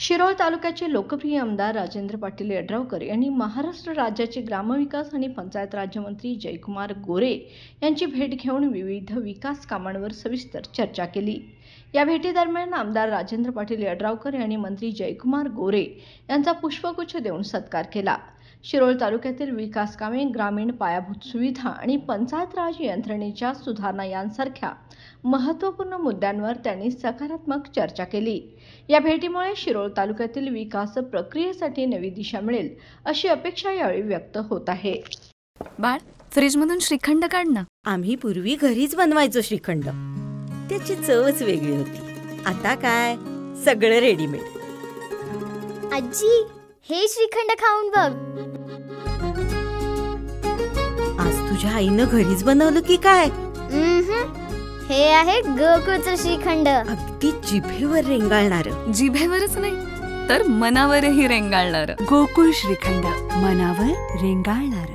शिरोळ तालुक्याचे लोकप्रिय आमदार राजेंद्र पाटील यड्रावकर यांनी महाराष्ट्र राज्याचे ग्रामविकास आणि पंचायत राज्यमंत्री जयकुमार गोरे यांची भेट घेऊन विविध विकास कामांवर सविस्तर चर्चा केली। या भेटीदरम्यान आमदार राजेंद्र पाटील यड्रावकर यांनी मंत्री जयकुमार गोरे यांचा पुष्पगुच्छ देऊन सत्कार केला। शिरोळ तालुक्यातील विकास कामे, ग्रामीण पायाभूत सुविधा आणि पंचायत राज यंत्रणेच्या सुधारणा यांसारख्या महत्त्वपूर्ण मुद्द्यांवर त्यांनी सकारात्मक चर्चा केली। या भेटीमुळे शिरोळ तालुक्यातील विकास प्रक्रियेसाठी नवी दिशा मिळेल अशी अपेक्षा यावेळी व्यक्त होत आहे। बाळ, फ्रीजमधून श्रीखंड काढ ना। आम्ही पूर्वी घरीच बनवायचो श्रीखंड, त्याची चवच वेगळी होती। आता काय सगळं रेडीमेड। आजी, हे श्रीखंड खाऊन बघ। आज तुझ्या आईनं घरीच बनवलं की काय? हे आहे गोकुळचं श्रीखंड, अगदी जिभेवर रेंगाळणार। जिभेवरच नाही तर मनावरही रेंगाळणार। गोकुळ श्रीखंड, मनावर रेंगाळणार।